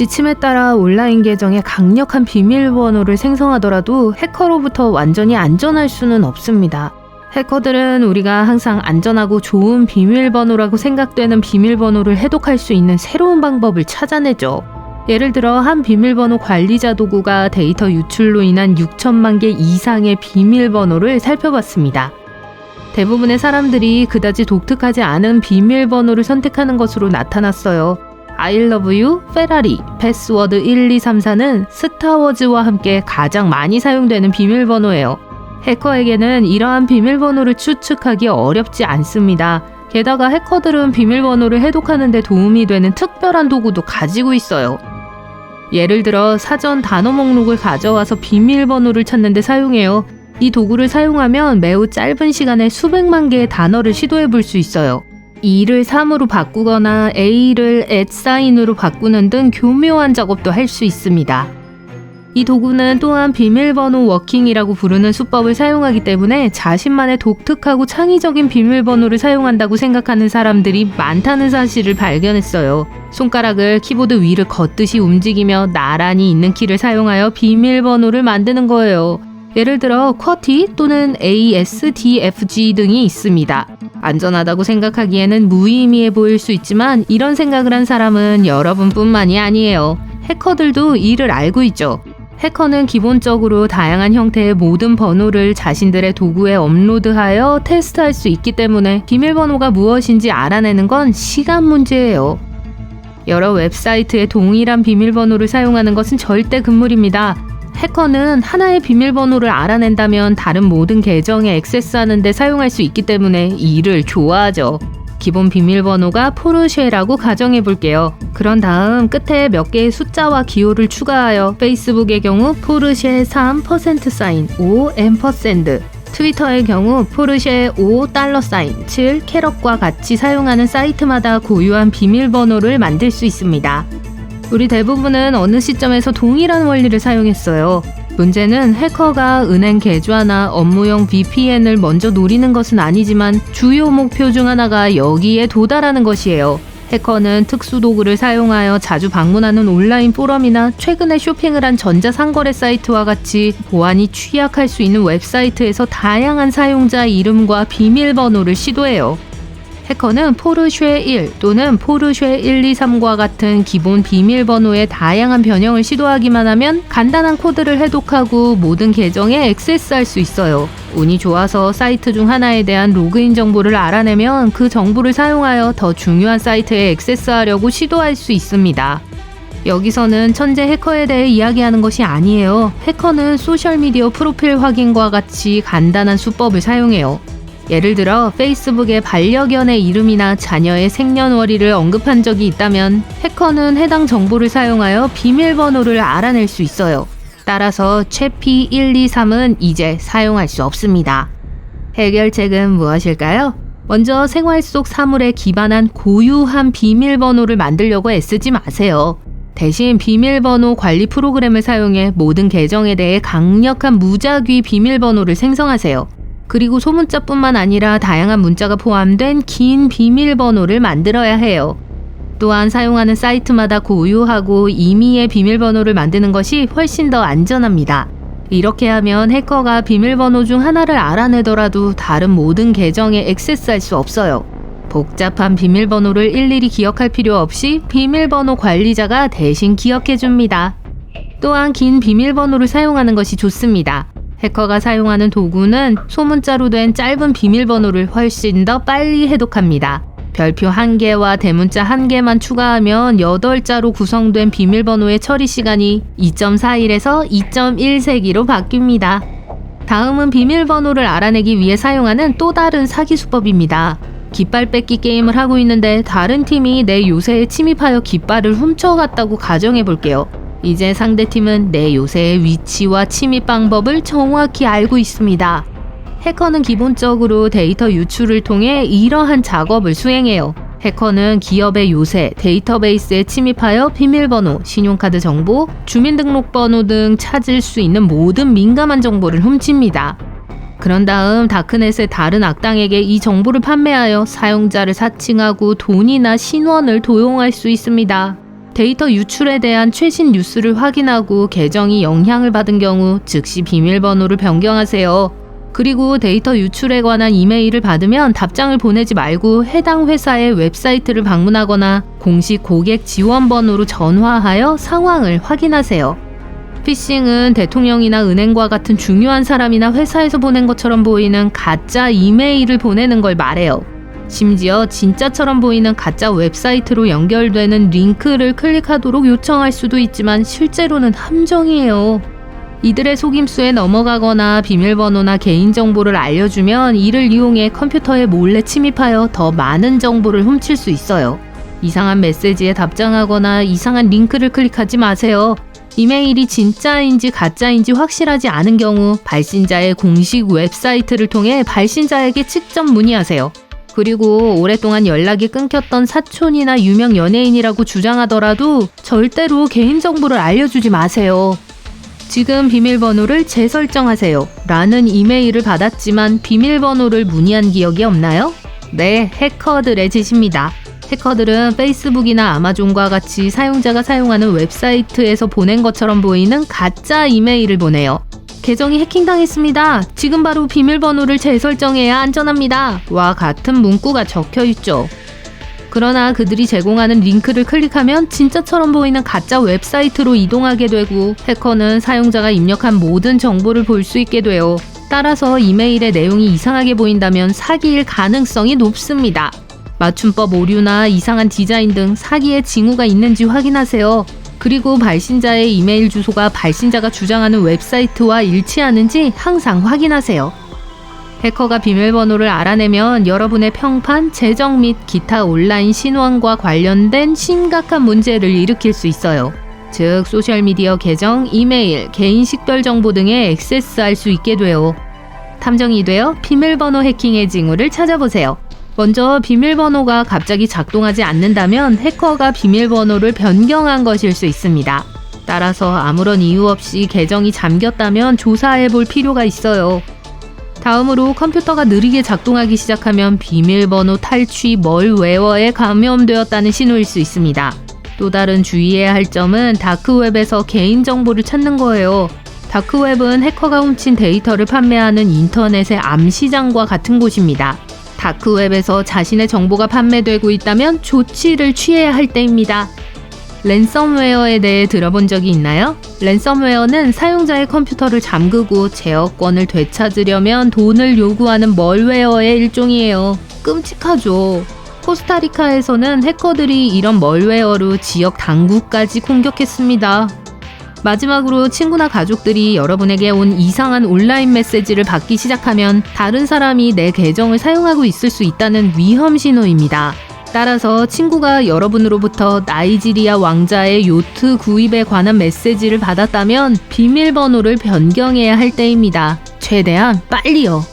지침에 따라 온라인 계정에 강력한 비밀번호를 생성하더라도 해커로부터 완전히 안전할 수는 없습니다. 해커들은 우리가 항상 안전하고 좋은 비밀번호라고 생각되는 비밀번호를 해독할 수 있는 새로운 방법을 찾아내죠. 예를 들어 한 비밀번호 관리자 도구가 데이터 유출로 인한 6천만 개 이상의 비밀번호를 살펴봤습니다. 대부분의 사람들이 그다지 독특하지 않은 비밀번호를 선택하는 것으로 나타났어요. I love you, 페라리, 패스워드 1234는 스타워즈와 함께 가장 많이 사용되는 비밀번호예요. 해커에게는 이러한 비밀번호를 추측하기 어렵지 않습니다. 게다가 해커들은 비밀번호를 해독하는 데 도움이 되는 특별한 도구도 가지고 있어요. 예를 들어 사전 단어 목록을 가져와서 비밀번호를 찾는 데 사용해요. 이 도구를 사용하면 매우 짧은 시간에 수백만 개의 단어를 시도해 볼 수 있어요. 2를 3으로 바꾸거나 A를 @사인으로 바꾸는 등 교묘한 작업도 할 수 있습니다. 이 도구는 또한 비밀번호 워킹이라고 부르는 수법을 사용하기 때문에 자신만의 독특하고 창의적인 비밀번호를 사용한다고 생각하는 사람들이 많다는 사실을 발견했어요. 손가락을 키보드 위를 걷듯이 움직이며 나란히 있는 키를 사용하여 비밀번호를 만드는 거예요. 예를 들어 쿼티 또는 ASDFG 등이 있습니다. 안전하다고 생각하기에는 무의미해 보일 수 있지만 이런 생각을 한 사람은 여러분뿐만이 아니에요. 해커들도 이를 알고 있죠. 해커는 기본적으로 다양한 형태의 모든 번호를 자신들의 도구에 업로드하여 테스트할 수 있기 때문에 비밀번호가 무엇인지 알아내는 건 시간 문제예요. 여러 웹사이트에 동일한 비밀번호를 사용하는 것은 절대 금물입니다. 해커는 하나의 비밀번호를 알아낸다면 다른 모든 계정에 액세스하는 데 사용할 수 있기 때문에 이를 좋아하죠. 기본 비밀번호가 포르쉐라고 가정해 볼게요. 그런 다음 끝에 몇 개의 숫자와 기호를 추가하여 페이스북의 경우 포르쉐 3% 사인 5%, 트위터의 경우 포르쉐 5$ 7 캐럿과 같이 사용하는 사이트마다 고유한 비밀번호를 만들 수 있습니다. 우리 대부분은 어느 시점에서 동일한 원리를 사용했어요. 문제는 해커가 은행 계좌나 업무용 VPN을 먼저 노리는 것은 아니지만 주요 목표 중 하나가 여기에 도달하는 것이에요. 해커는 특수 도구를 사용하여 자주 방문하는 온라인 포럼이나 최근에 쇼핑을 한 전자상거래 사이트와 같이 보안이 취약할 수 있는 웹사이트에서 다양한 사용자 이름과 비밀번호를 시도해요. 해커는 포르쉐 1 또는 포르쉐 123과 같은 기본 비밀번호의 다양한 변형을 시도하기만 하면 간단한 코드를 해독하고 모든 계정에 액세스할 수 있어요. 운이 좋아서 사이트 중 하나에 대한 로그인 정보를 알아내면 그 정보를 사용하여 더 중요한 사이트에 액세스하려고 시도할 수 있습니다. 여기서는 천재 해커에 대해 이야기하는 것이 아니에요. 해커는 소셜미디어 프로필 확인과 같이 간단한 수법을 사용해요. 예를 들어 페이스북에 반려견의 이름이나 자녀의 생년월일을 언급한 적이 있다면 해커는 해당 정보를 사용하여 비밀번호를 알아낼 수 있어요. 따라서 최피 123은 이제 사용할 수 없습니다. 해결책은 무엇일까요? 먼저 생활 속 사물에 기반한 고유한 비밀번호를 만들려고 애쓰지 마세요. 대신 비밀번호 관리 프로그램을 사용해 모든 계정에 대해 강력한 무작위 비밀번호를 생성하세요. 그리고 소문자뿐만 아니라 다양한 문자가 포함된 긴 비밀번호를 만들어야 해요. 또한 사용하는 사이트마다 고유하고 임의의 비밀번호를 만드는 것이 훨씬 더 안전합니다. 이렇게 하면 해커가 비밀번호 중 하나를 알아내더라도 다른 모든 계정에 액세스할 수 없어요. 복잡한 비밀번호를 일일이 기억할 필요 없이 비밀번호 관리자가 대신 기억해줍니다. 또한 긴 비밀번호를 사용하는 것이 좋습니다. 해커가 사용하는 도구는 소문자로 된 짧은 비밀번호를 훨씬 더 빨리 해독합니다. 별표 1개와 대문자 1개만 추가하면 8자로 구성된 비밀번호의 처리 시간이 2.41에서 2.1세기로 바뀝니다. 다음은 비밀번호를 알아내기 위해 사용하는 또 다른 사기 수법입니다. 깃발 뺏기 게임을 하고 있는데 다른 팀이 내 요새에 침입하여 깃발을 훔쳐갔다고 가정해 볼게요. 이제 상대팀은 내 요새의 위치와 침입 방법을 정확히 알고 있습니다. 해커는 기본적으로 데이터 유출을 통해 이러한 작업을 수행해요. 해커는 기업의 요새, 데이터베이스에 침입하여 비밀번호, 신용카드 정보, 주민등록번호 등 찾을 수 있는 모든 민감한 정보를 훔칩니다. 그런 다음 다크넷의 다른 악당에게 이 정보를 판매하여 사용자를 사칭하고 돈이나 신원을 도용할 수 있습니다. 데이터 유출에 대한 최신 뉴스를 확인하고 계정이 영향을 받은 경우 즉시 비밀번호를 변경하세요. 그리고 데이터 유출에 관한 이메일을 받으면 답장을 보내지 말고 해당 회사의 웹사이트를 방문하거나 공식 고객 지원번호로 전화하여 상황을 확인하세요. 피싱은 대통령이나 은행과 같은 중요한 사람이나 회사에서 보낸 것처럼 보이는 가짜 이메일을 보내는 걸 말해요. 심지어 진짜처럼 보이는 가짜 웹사이트로 연결되는 링크를 클릭하도록 요청할 수도 있지만 실제로는 함정이에요. 이들의 속임수에 넘어가거나 비밀번호나 개인정보를 알려주면 이를 이용해 컴퓨터에 몰래 침입하여 더 많은 정보를 훔칠 수 있어요. 이상한 메시지에 답장하거나 이상한 링크를 클릭하지 마세요. 이메일이 진짜인지 가짜인지 확실하지 않은 경우 발신자의 공식 웹사이트를 통해 발신자에게 직접 문의하세요. 그리고 오랫동안 연락이 끊겼던 사촌이나 유명 연예인이라고 주장하더라도 절대로 개인정보를 알려주지 마세요. 지금 비밀번호를 재설정하세요 라는 이메일을 받았지만 비밀번호를 문의한 기억이 없나요? 네, 해커들의 짓입니다. 해커들은 페이스북이나 아마존과 같이 사용자가 사용하는 웹사이트에서 보낸 것처럼 보이는 가짜 이메일을 보내요. 계정이 해킹당했습니다. 지금 바로 비밀번호를 재설정해야 안전합니다. 와 같은 문구가 적혀있죠. 그러나 그들이 제공하는 링크를 클릭하면 진짜처럼 보이는 가짜 웹사이트로 이동하게 되고 해커는 사용자가 입력한 모든 정보를 볼 수 있게 돼요. 따라서 이메일의 내용이 이상하게 보인다면 사기일 가능성이 높습니다. 맞춤법 오류나 이상한 디자인 등 사기의 징후가 있는지 확인하세요. 그리고 발신자의 이메일 주소가 발신자가 주장하는 웹사이트와 일치하는지 항상 확인하세요. 해커가 비밀번호를 알아내면 여러분의 평판, 재정 및 기타 온라인 신원과 관련된 심각한 문제를 일으킬 수 있어요. 즉, 소셜미디어 계정, 이메일, 개인 식별 정보 등에 액세스할 수 있게 돼요. 탐정이 되어 비밀번호 해킹의 징후를 찾아보세요. 먼저 비밀번호가 갑자기 작동하지 않는다면 해커가 비밀번호를 변경한 것일 수 있습니다. 따라서 아무런 이유 없이 계정이 잠겼다면 조사해 볼 필요가 있어요. 다음으로 컴퓨터가 느리게 작동하기 시작하면 비밀번호 탈취 멀웨어에 감염되었다는 신호일 수 있습니다. 또 다른 주의해야 할 점은 다크웹에서 개인정보를 찾는 거예요. 다크웹은 해커가 훔친 데이터를 판매하는 인터넷의 암시장과 같은 곳입니다. 다크웹에서 자신의 정보가 판매되고 있다면 조치를 취해야 할 때입니다. 랜섬웨어에 대해 들어본 적이 있나요? 랜섬웨어는 사용자의 컴퓨터를 잠그고 제어권을 되찾으려면 돈을 요구하는 멀웨어의 일종이에요. 끔찍하죠. 코스타리카에서는 해커들이 이런 멀웨어로 지역 당국까지 공격했습니다. 마지막으로 친구나 가족들이 여러분에게 온 이상한 온라인 메시지를 받기 시작하면 다른 사람이 내 계정을 사용하고 있을 수 있다는 위험 신호입니다. 따라서 친구가 여러분으로부터 나이지리아 왕자의 요트 구입에 관한 메시지를 받았다면 비밀번호를 변경해야 할 때입니다. 최대한 빨리요.